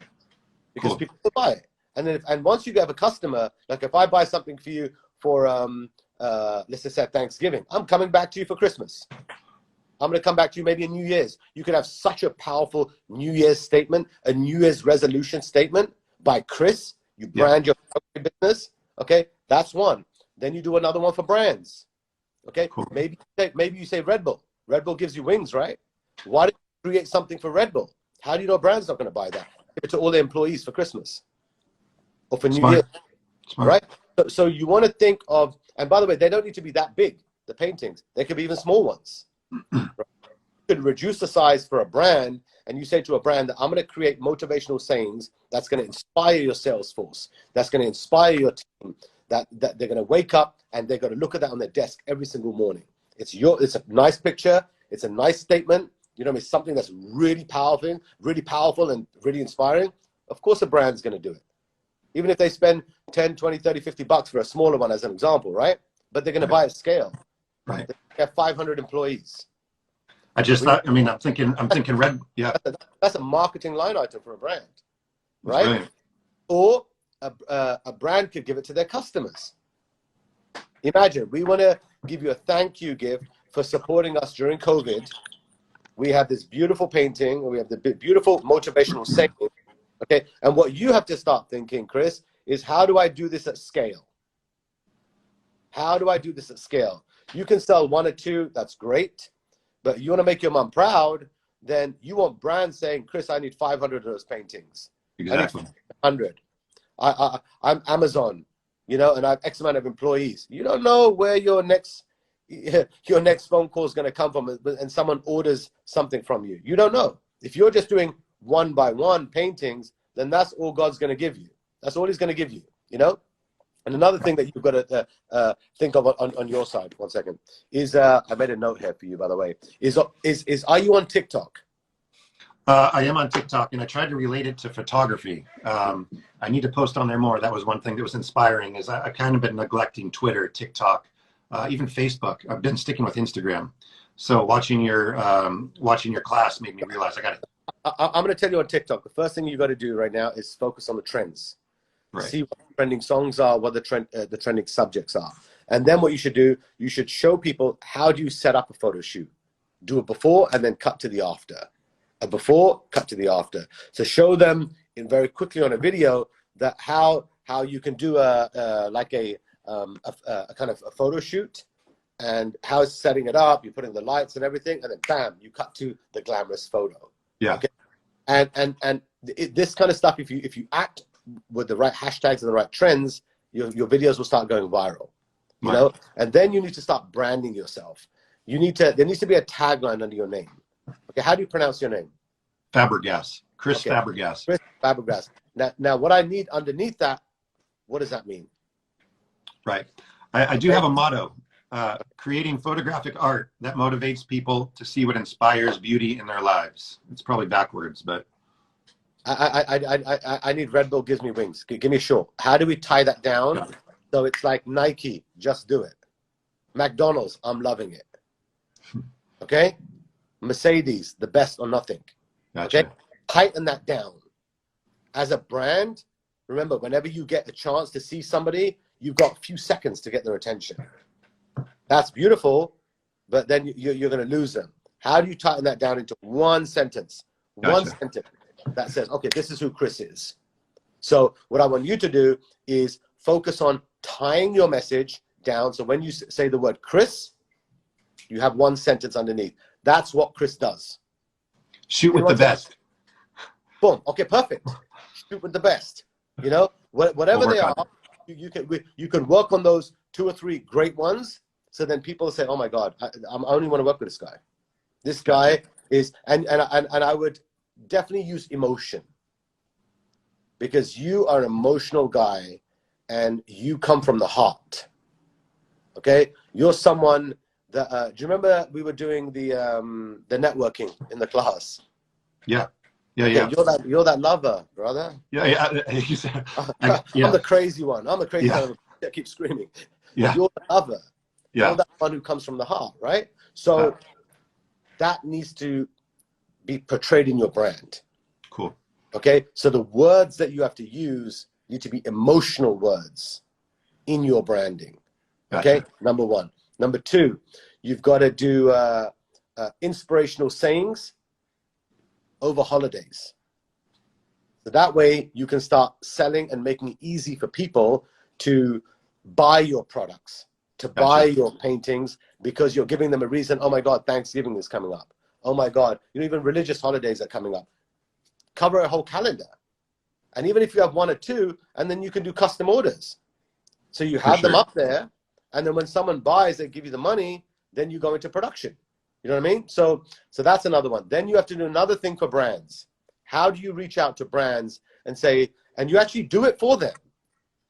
B: because
C: Cool.
B: people will buy it. And then, and once you have a customer, like if I buy something for you for, let's just say Thanksgiving, I'm coming back to you for Christmas. I'm going to come back to you maybe in New Year's. You could have such a powerful New Year's statement, a New Year's resolution statement by Chris. You brand your business. Okay, that's one. Then you do another one for brands. Okay,
C: Cool.
B: maybe you say Red Bull. Red Bull gives you wings, right? Why don't you create something for Red Bull? How do you know a brand's not going to buy that? Give it to all their employees for Christmas or for New Year.
C: Smart.
B: Right? So you want to think of, and by the way, they don't need to be that big, the paintings. They could be even small ones. Right? You could reduce the size for a brand, and you say to a brand that I'm going to create motivational sayings that's going to inspire your sales force, that's going to inspire your team, that they're going to wake up and they're going to look at that on their desk every single morning. It's a nice picture. It's a nice statement. You know, it's something that's really powerful and really inspiring. Of course, a brand's going to do it. Even if they spend 10, 20, 30, 50 bucks for a smaller one as an example, right? But they're going to buy at scale.
C: Right.
B: They have 500 employees.
C: I just thought, I mean, I'm thinking Red, yeah.
B: That's a marketing line item for a brand, right?
C: Brilliant.
B: Or a brand could give it to their customers. Imagine, we want to give you a thank you gift for supporting us during COVID. We have this beautiful painting, we have the beautiful motivational saying. Okay, and what you have to start thinking, Chris, is how do I do this at scale? How do I do this at scale? You can sell 1 or 2, that's great. But you want to make your mom proud, then you want brands saying, Chris, I need 500 of those paintings.
C: Exactly.
B: I need 100. I'm Amazon, you know, and I have X amount of employees. You don't know where your next phone call is going to come from, and someone orders something from you. You don't know. If you're just doing 1 by 1 paintings, then that's all God's going to give you. That's all he's going to give you, you know? And another thing that you've got to think of on your side, 1 second, is I made a note here for you, by the way, is are you on TikTok?
C: I am on TikTok, and I tried to relate it to photography. I need to post on there more. That was one thing that was inspiring. Is I kind of been neglecting Twitter, TikTok, even Facebook. I've been sticking with Instagram. So watching your class made me realize I got it.
B: I'm going to tell you on TikTok. The first thing you got to do right now is focus on the trends.
C: Right.
B: See what the trending songs are, what the trending subjects are, and then what you should do, you should show people how do you set up a photo shoot. Do it before and then cut to the after. A before, cut to the after. So show them in very quickly on a video that how you can do a kind of a photo shoot, and how it's setting it up. You put in the lights and everything, and then bam, you cut to the glamorous photo.
C: Yeah.
B: Okay? And this kind of stuff, if you act with the right hashtags and the right trends, your videos will start going viral. You know, and then you need to start branding yourself. There needs to be a tagline under your name. Okay, how do you pronounce your name?
C: Fabregas. Chris Fabregas.
B: Chris Fabregas. Now, what I need underneath that, what does that mean?
C: Right. I do have a motto: creating photographic art that motivates people to see what inspires beauty in their lives. It's probably backwards, but
B: I need Red Bull gives me wings. Give me a short. How do we tie that down so it's like Nike, just do it. McDonald's, I'm loving it. Okay? Mercedes, the best or nothing.
C: Gotcha.
B: Okay? Tighten that down. As a brand, remember, whenever you get a chance to see somebody, you've got a few seconds to get their attention. That's beautiful, but then you're going to lose them. How do you tighten that down into one sentence?
C: Gotcha.
B: One sentence that says, okay, this is who Chris is. So what I want you to do is focus on tying your message down. So when you say the word Chris, you have one sentence underneath. That's what Chris does.
C: Shoot with the best.
B: Boom. Okay, perfect. Shoot with the best. You know, whatever they are, you can work on those 2 or 3 great ones. So then people say, oh my God, I only want to work with this guy. This guy is, and I would definitely use emotion, because you are an emotional guy and you come from the heart. Okay, you're someone that. Do you remember we were doing the networking in the class?
C: Yeah.
B: Yeah, you're that lover, brother.
C: Yeah.
B: I'm the crazy one. I'm the crazy one that keeps screaming.
C: Yeah.
B: You're the lover.
C: Yeah.
B: You're that one who comes from the heart, right? So that needs to be portrayed in your brand.
C: Cool.
B: Okay? So the words that you have to use need to be emotional words in your branding. Okay?
C: Gotcha.
B: Number one. Number two, you've got to do inspirational sayings over holidays. So that way you can start selling and making it easy for people to buy your products, to buy your paintings, because you're giving them a reason. Oh my God, Thanksgiving is coming up. Oh my God, even religious holidays are coming up. Cover a whole calendar. And even if you have one or two, and then you can do custom orders. So you have them up there, and then when someone buys, they give you the money, then you go into production. You know what I mean? So that's another one. Then you have to do another thing for brands. How do you reach out to brands and say, and you actually do it for them?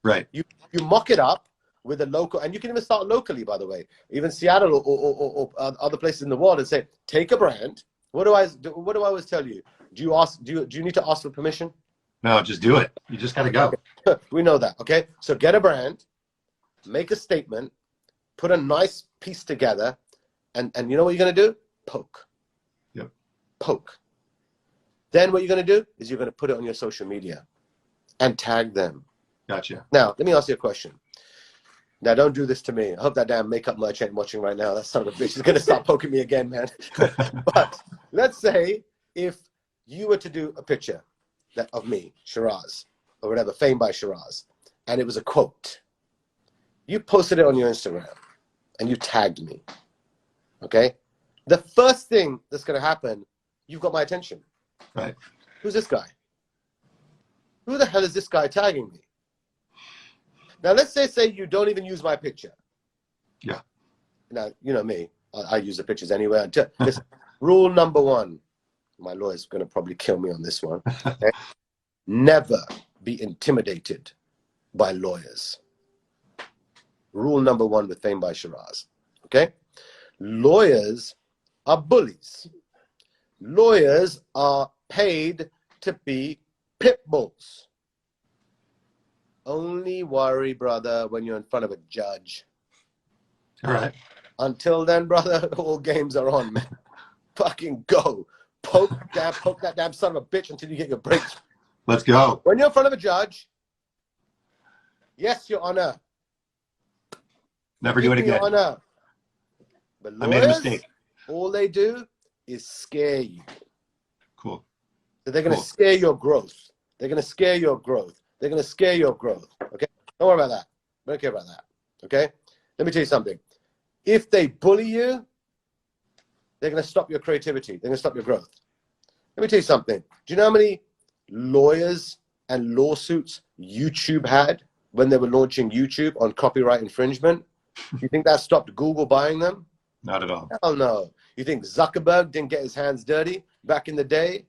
C: Right.
B: You mock it up with a local, and you can even start locally, by the way, even Seattle or other places in the world, and say, take a brand. What do I always tell you? Do you need to ask for permission?
C: No, just do it. You just got to go.
B: We know that. Okay. So get a brand, make a statement, put a nice piece together, and you know what you're going to do? Poke.
C: Yep.
B: Poke. Then what you're going to do is you're going to put it on your social media and tag them.
C: Gotcha.
B: Now, let me ask you a question. Now, don't do this to me. I hope that damn makeup merch ain't watching right now. That son of a bitch is going to start poking me again, man. But let's say if you were to do a picture of me, Sheeraz, or whatever, Fame by Sheeraz, and it was a quote. You posted it on your Instagram and you tagged me. Okay? The first thing that's going to happen, you've got my attention.
C: Right.
B: Who's this guy? Who the hell is this guy tagging me? Now, let's say you don't even use my picture.
C: Yeah.
B: Now, you know me. I use the pictures anyway. Listen, rule number one. My lawyer's going to probably kill me on this one. Okay? Never be intimidated by lawyers. Rule number one with Fame by Sheeraz. Okay? Lawyers are bullies. Lawyers are paid to be pit bulls. Only worry, brother, when you're in front of a judge.
C: All right.
B: Until then, brother, all games are on, man. Fucking go. Poke that damn son of a bitch until you get your breaks.
C: Let's go.
B: When you're in front of a judge, yes, Your Honor.
C: Never do it again.
B: Your Honor. But lawyers,
C: I made a mistake.
B: All they do is scare you.
C: Cool.
B: So they're going to scare your growth. They're going to scare your growth. They're going to scare your growth. Okay? Don't worry about that. I don't care about that. Okay? Let me tell you something. If they bully you, they're going to stop your creativity. They're going to stop your growth. Let me tell you something. Do you know how many lawyers and lawsuits YouTube had when they were launching YouTube on copyright infringement? You think that stopped Google buying them?
C: Not at all.
B: Hell no. You think Zuckerberg didn't get his hands dirty back in the day?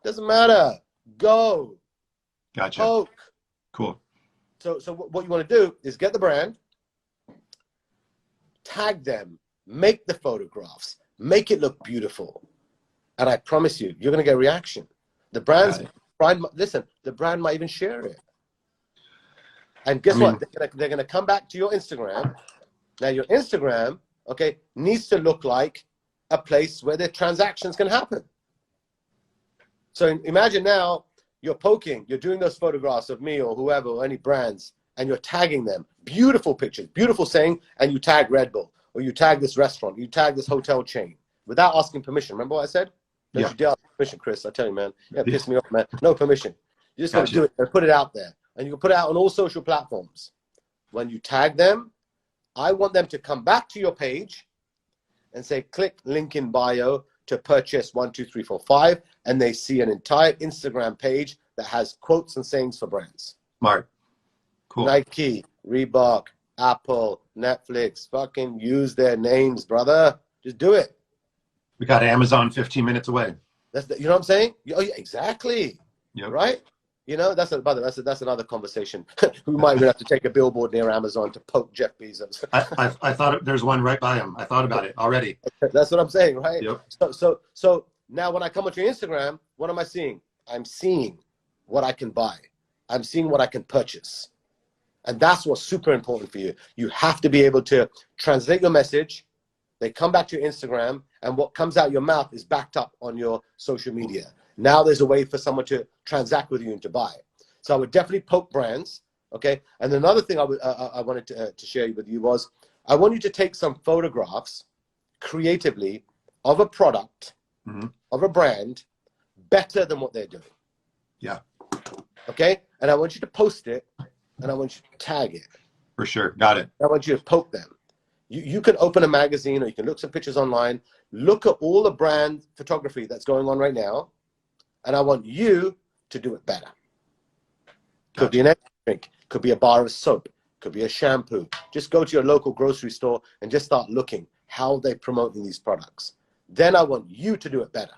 B: Doesn't matter. Go.
C: Gotcha.
B: Poke.
C: Cool.
B: So what you want to do is get the brand, tag them, make the photographs, make it look beautiful. And I promise you, you're going to get a reaction. The brand, listen, the brand might even share it. And guess what? They're going to come back to your Instagram. Now, your Instagram, okay, needs to look like a place where the transactions can happen. So imagine now you're poking, you're doing those photographs of me or whoever or any brands, and you're tagging them. Beautiful pictures, beautiful saying, and you tag Red Bull, or you tag this restaurant, you tag this hotel chain without asking permission. Remember what I said? Don't you dare ask permission, Chris. I tell you, man. Yeah, piss me off, man. No permission. You just got to do it and put it out there. And you can put it out on all social platforms. When you tag them, I want them to come back to your page and say, click link in bio to purchase 1, 2, 3, 4, 5. And they see an entire Instagram page that has quotes and sayings for brands.
C: Smart. Cool.
B: Nike, Reebok, Apple, Netflix, fucking use their names, brother. Just do it.
C: We got Amazon 15 minutes away.
B: You know what I'm saying? Oh, yeah, exactly.
C: Yep.
B: Right? You know, that's another conversation. We might even have to take a billboard near Amazon to poke Jeff Bezos.
C: I thought there's one right by him. I thought about it already.
B: That's what I'm saying, right?
C: Yep.
B: So Now, when I come onto your Instagram, what am I seeing? I'm seeing what I can buy. I'm seeing what I can purchase. And that's what's super important for you. You have to be able to translate your message. They come back to your Instagram, and what comes out your mouth is backed up on your social media. Now there's a way for someone to transact with you and to buy. So I would definitely poke brands, okay? And another thing I wanted to share with you was, I want you to take some photographs creatively of a product, of a brand, better than what they're doing.
C: Yeah.
B: Okay? And I want you to post it, and I want you to tag it.
C: For sure. Got it.
B: I want you to poke them. You can open a magazine, or you can look some pictures online, look at all the brand photography that's going on right now, and I want you to do it better. Could be an energy drink, could be a bar of soap, could be a shampoo. Just go to your local grocery store and just start looking how they're promoting these products. Then I want you to do it better.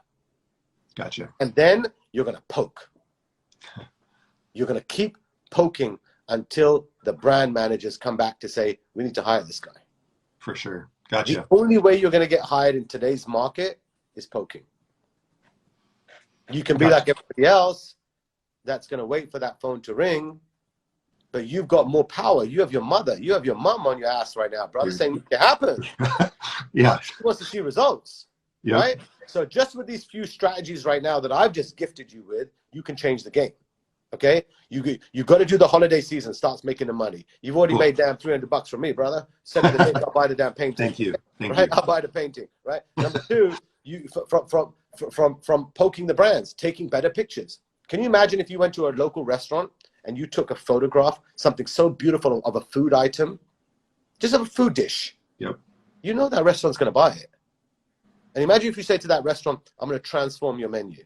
C: Gotcha.
B: And then you're going to poke. You're going to keep poking until the brand managers come back to say, we need to hire this guy.
C: For sure. Gotcha.
B: The only way you're going to get hired in today's market is poking. You can be like everybody else that's going to wait for that phone to ring, but you've got more power. You have your mother. You have your mom on your ass right now, brother, saying, make it happen.
C: Yeah.
B: She wants to see results, right? So just with these few strategies right now that I've just gifted you with, you can change the game. Okay, you got to do the holiday season. Starts making the money. You've already made damn $300 from me, brother. Send me the link. I'll buy the damn painting.
C: Thank you. Thank
B: you.
C: you.
B: I'll buy the painting. Right. Number two, you from poking the brands, taking better pictures. Can you imagine if you went to a local restaurant and you took a photograph, something so beautiful of a food item, just of a food dish?
C: Yep.
B: You know that restaurant's going to buy it. And imagine if you say to that restaurant, "I'm going to transform your menu."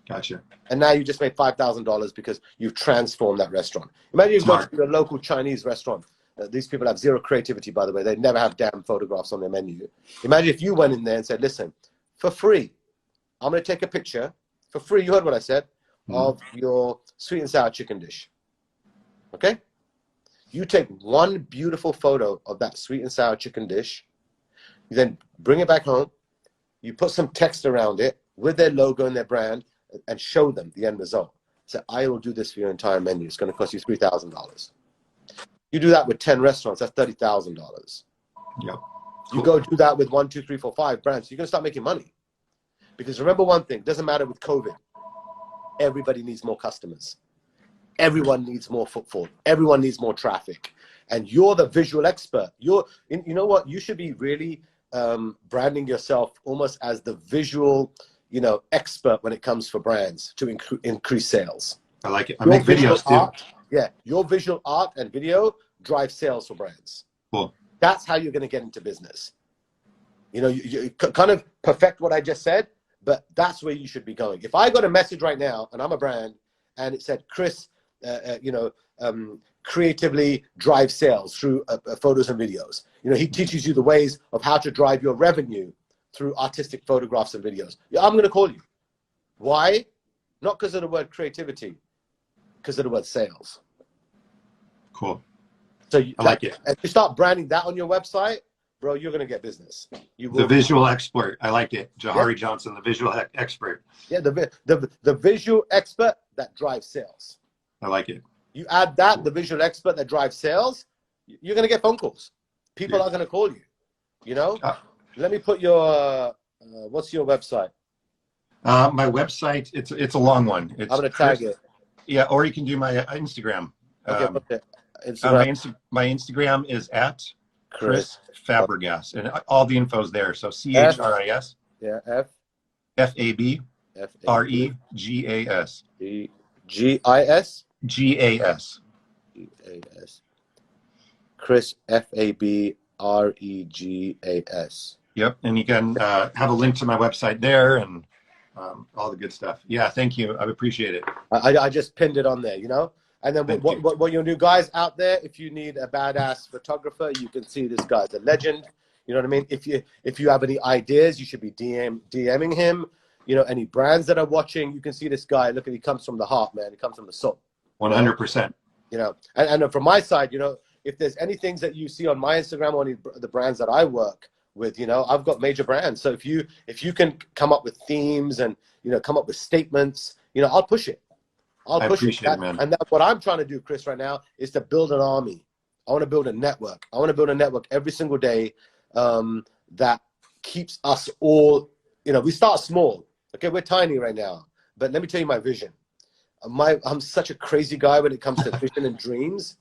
C: Gotcha.
B: And now you just made $5,000 because you've transformed that restaurant. Imagine you go to a local Chinese restaurant. These people have zero creativity, by the way. They never have damn photographs on their menu. Imagine if you went in there and said, listen, for free, I'm going to take a picture, for free, you heard what I said, of your sweet and sour chicken dish. Okay? You take one beautiful photo of that sweet and sour chicken dish, you then bring it back home, you put some text around it with their logo and their brand, and show them the end result. Say, I will do this for your entire menu. It's going to cost you $3,000. You do that with 10 restaurants, that's $30,000.
C: Yep.
B: You go do that with 1, 2, 3, 4, 5 brands. You're going to start making money. Because remember one thing, doesn't matter with COVID. Everybody needs more customers. Everyone needs more footfall. Everyone needs more traffic. And you're the visual expert. You know what? You should be really branding yourself almost as the visual expert when it comes for brands to increase sales.
C: I like it. I make videos too.
B: Yeah, your visual art and video drive sales for brands.
C: Cool.
B: That's how you're going to get into business. You kind of perfect what I just said, but that's where you should be going. If I got a message right now and I'm a brand and it said, Chris, creatively drive sales through photos and videos. He teaches you the ways of how to drive your revenue through artistic photographs and videos. I'm going to call you. Why? Not because of the word creativity, because of the word sales.
C: Cool.
B: So
C: I like it.
B: If you start branding that on your website, bro, you're going to get business. You will.
C: The visual expert. I like it. Jahari Johnson, the visual expert.
B: Yeah, the visual expert that drives sales.
C: I like it.
B: You add that, the visual expert that drives sales, you're going to get phone calls. People are going to call you. Let me put your, what's your website?
C: My website, it's a long one.
B: I'm going to tag it.
C: Yeah, or you can do my Instagram.
B: Okay, Instagram.
C: My Instagram is at Chris Fabregas, and all the info's there. So CHRIS.
B: Yeah,
C: FABREGAS.
B: GIS.
C: GAS.
B: Chris FABREGAS.
C: Yep, and you can have a link to my website there and all the good stuff. Yeah, thank you. I appreciate it.
B: I just pinned it on there, And then what you'll do, guys out there, if you need a badass photographer, you can see this guy's a legend. You know what I mean? If you have any ideas, you should be DMing him. Any brands that are watching, you can see this guy. Look, he comes from the heart, man. He comes from the soul.
C: 100%.
B: And from my side, if there's any things that you see on my Instagram or any the brands that I work with, you know, I've got major brands. So if you can come up with themes and, you know, come up with statements, you know, I'll push it.
C: I appreciate it, man.
B: And that's what I'm trying to do, Chris, right now, is to build an army. I want to build a network. I want to build a network every single day that keeps us all, you know, we start small. Okay, we're tiny right now. But let me tell you my vision. I'm such a crazy guy when it comes to vision and dreams.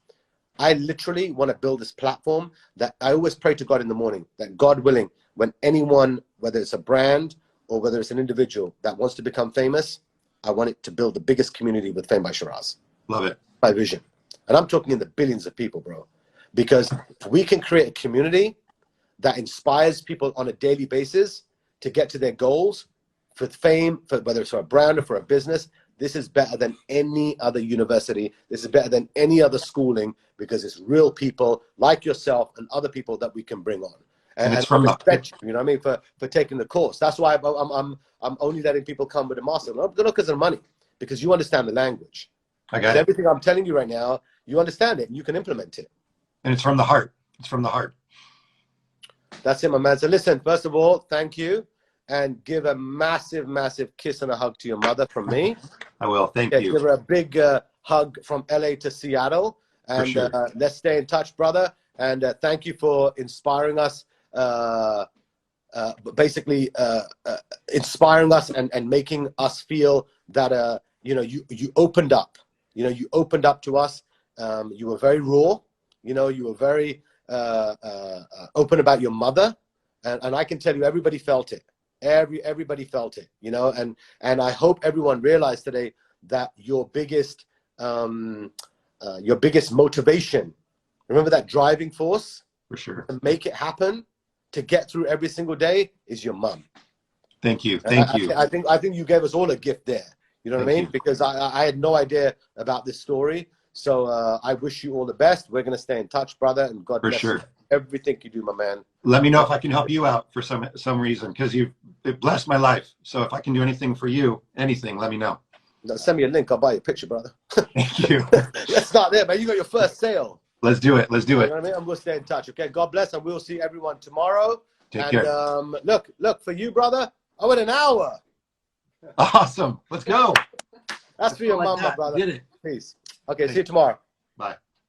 B: I literally want to build this platform that I always pray to God in the morning, that God willing, when anyone, whether it's a brand or whether it's an individual that wants to become famous, I want it to build the biggest community with Fame by Sheeraz.
C: Love it.
B: My vision. And I'm talking in the billions of people, bro. Because if we can create a community that inspires people on a daily basis to get to their goals for fame, for whether it's for a brand or for a business, this is better than any other university. This is better than any other schooling, because it's real people like yourself and other people that we can bring on. And it's from respect you know what I mean, for taking the course. That's why I'm only letting people come with a master. Not because of the money, because you understand the language.
C: I got it.
B: Everything I'm telling you right now, you understand it and you can implement it.
C: And it's from the heart. It's from the heart.
B: That's it, my man. So listen, first of all, thank you. And give a massive, massive kiss and a hug to your mother from me.
C: I will. Thank you.
B: Give her a big hug from LA to Seattle. And
C: sure.
B: Let's stay in touch, brother. And thank you for inspiring us. Basically, inspiring us and making us feel that, you know, you opened up. You know, you opened up to us. You were very raw. You know, you were very open about your mother. And I can tell you, everybody felt it. Everybody felt it, you know, and I hope everyone realized today that your biggest motivation, remember that driving force,
C: for sure,
B: to make it happen, to get through every single day, is your mom.
C: Thank you. Thank you.
B: I think you gave us all a gift there. You know what I mean? Because I had no idea about this story. So I wish you all the best. We're gonna stay in touch, brother, and God bless you. Everything you do, my man.
C: Let me know if I can help you out for some reason, because it blessed my life. So if I can do anything for you, anything, let me know.
B: Send me a link. I'll buy you a picture, brother.
C: Thank you.
B: Let's start there, man. You got your first sale.
C: Let's do it. Let's do it.
B: You know what I mean? And we'll stay in touch. Okay. God bless, and we'll see everyone tomorrow.
C: Take care.
B: Look for you, brother. I went an hour.
C: Awesome. Let's go.
B: That's for your mom, my brother.
C: Did it.
B: Peace. Okay. See you tomorrow.
C: Bye.